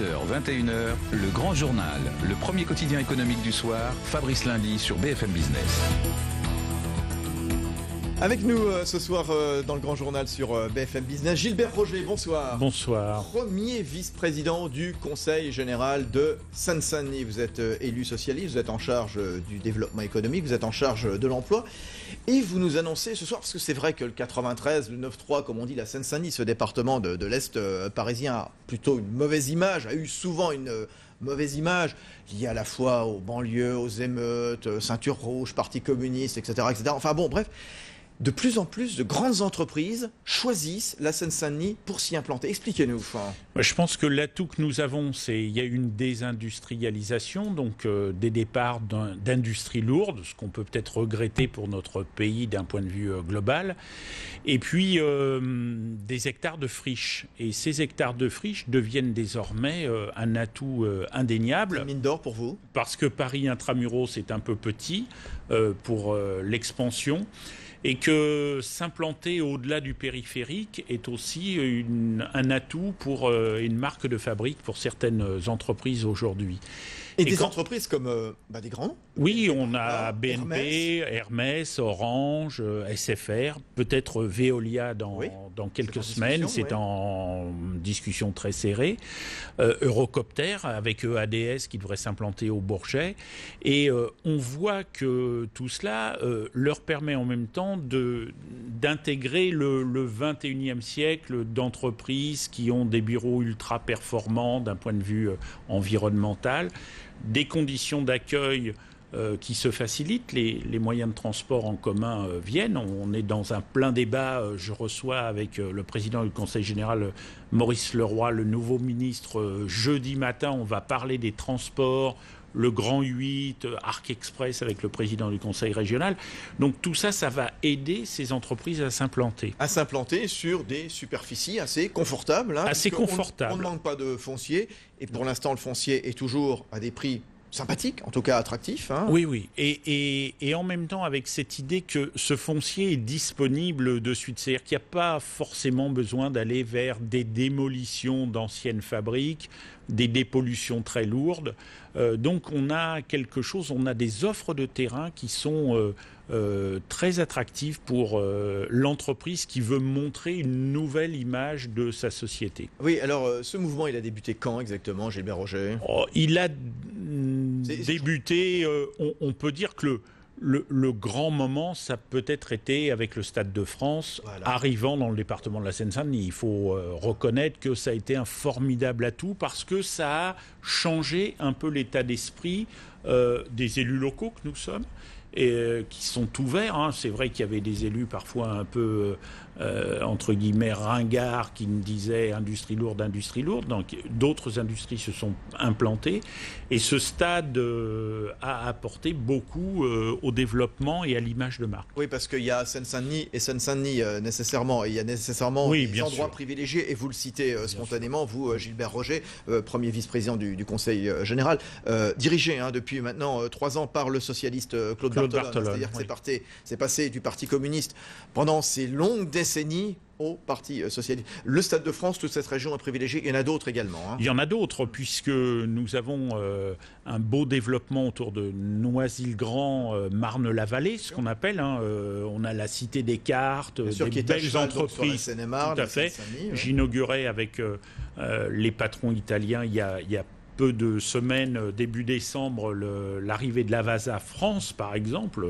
20h, 21h, le Grand Journal, le premier quotidien économique du soir, Fabrice Lundi sur BFM Business. Avec nous ce soir dans le Grand Journal sur BFM Business, Gilbert Roger, bonsoir. Bonsoir. Premier vice-président du Conseil général de Seine-Saint-Denis. Vous êtes élu socialiste, vous êtes en charge du développement économique, vous êtes en charge de l'emploi. Et vous nous annoncez ce soir, parce que c'est vrai que le 93, le 9-3, comme on dit, la Seine-Saint-Denis, ce département de l'Est parisien a plutôt une mauvaise image, a eu souvent une mauvaise image liée à la fois aux banlieues, aux émeutes, ceinture rouge, parti communiste, etc., etc. Enfin bon, bref. De plus en plus de grandes entreprises choisissent la Seine-Saint-Denis pour s'y implanter. Expliquez-nous. Je pense que l'atout que nous avons, c'est il y a une désindustrialisation, donc des départs d'industries lourdes, ce qu'on peut peut-être regretter pour notre pays d'un point de vue global, et puis des hectares de friches. Et ces hectares de friches deviennent désormais un atout indéniable. Une mine d'or pour vous ? Parce que Paris intramuros est un peu petit pour l'expansion. Et que s'implanter au-delà du périphérique est aussi un atout pour une marque de fabrique pour certaines entreprises aujourd'hui. Et des entreprises comme des grands ? Oui, on a BNP, Hermès, Orange, SFR, peut-être Veolia dans quelques semaines, c'est en discussion très serrée. Eurocopter avec EADS qui devrait s'implanter au Bourget. Et on voit que tout cela leur permet en même temps d'intégrer le 21e siècle d'entreprises qui ont des bureaux ultra performants d'un point de vue environnemental, des conditions d'accueil qui se facilitent, les moyens de transport en commun viennent. On est dans un plein débat. Je reçois avec le président du Conseil général, Maurice Leroy, le nouveau ministre, jeudi matin. On va parler des transports, le Grand 8, Arc Express avec le président du Conseil régional. Donc tout ça, ça va aider ces entreprises à s'implanter. À s'implanter sur des superficies assez confortables. Assez confortables. On ne manque pas de foncier. Et pour l'instant, le foncier est toujours à des prix sympathiques, en tout cas attractifs. Oui. Et en même temps, avec cette idée que ce foncier est disponible de suite. C'est-à-dire qu'il n'y a pas forcément besoin d'aller vers des démolitions d'anciennes fabriques, des dépollutions très lourdes. Donc on a quelque chose, on a des offres de terrain qui sont très attractives pour l'entreprise qui veut montrer une nouvelle image de sa société. Oui, alors ce mouvement, il a débuté quand exactement, Gilbert Roger ? Il a débuté, on peut dire que le grand moment, ça a peut-être été avec le Stade de France, arrivant dans le département de la Seine-Saint-Denis. Il faut reconnaître que ça a été un formidable atout parce que ça a changé un peu l'état d'esprit des élus locaux que nous sommes. Et qui sont ouverts. C'est vrai qu'il y avait des élus parfois un peu, entre guillemets, ringards qui me disaient industrie lourde. Donc d'autres industries se sont implantées. Et ce stade a apporté beaucoup au développement et à l'image de marque. Oui, parce qu'il y a Seine-Saint-Denis et Seine-Saint-Denis nécessairement. Et il y a nécessairement des endroits privilégiés. Et vous le citez spontanément, vous, Gilbert Roger, premier vice-président du Conseil général, dirigé depuis maintenant 3 ans par le socialiste Claude Barthelone. C'est-à-dire que c'est passé du Parti communiste pendant ces longues décennies au Parti socialiste. Le Stade de France, toute cette région est privilégiée. Il y en a d'autres également. Il y en a d'autres, puisque nous avons un beau développement autour de Noisy-le-Grand, Marne-la-Vallée, ce qu'on appelle. On a la Cité des Cartes, des belles entreprises. Tout à fait. J'inaugurais avec les patrons italiens il y a peu de semaines, début décembre, l'arrivée de l'Avasa France, par exemple.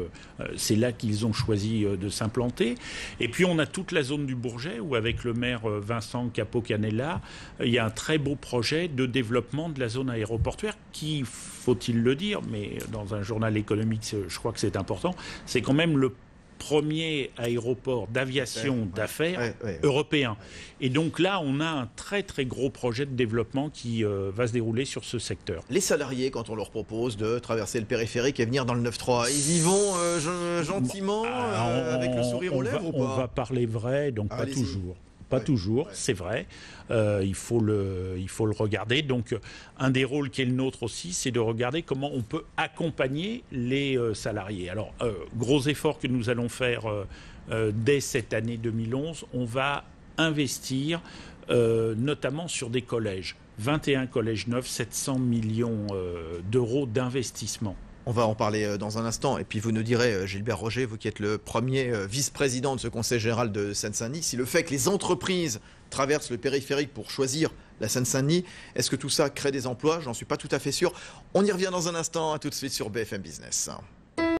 C'est là qu'ils ont choisi de s'implanter. Et puis, on a toute la zone du Bourget, où avec le maire Vincent Capo-Canella, il y a un très beau projet de développement de la zone aéroportuaire qui, faut-il le dire, mais dans un journal économique, je crois que c'est important, c'est quand même le premier aéroport d'aviation d'affaires européen. Et donc là, on a un très très gros projet de développement qui va se dérouler sur ce secteur. Les salariés, quand on leur propose de traverser le périphérique et venir dans le 9-3, ils y vont gentiment, avec le sourire aux lèvres ou pas ? On va parler vrai, donc pas toujours. Pas toujours, c'est vrai. Il faut le regarder. Donc, un des rôles qui est le nôtre aussi, c'est de regarder comment on peut accompagner les salariés. Alors, gros effort que nous allons faire dès cette année 2011, on va investir notamment sur des collèges. 21 collèges neufs, 700 millions d'euros d'investissement. On va en parler dans un instant. Et puis vous nous direz, Gilbert Roger, vous qui êtes le premier vice-président de ce Conseil général de Seine-Saint-Denis, si le fait que les entreprises traversent le périphérique pour choisir la Seine-Saint-Denis, est-ce que tout ça crée des emplois? J'en suis pas tout à fait sûr. On y revient dans un instant. À tout de suite sur BFM Business.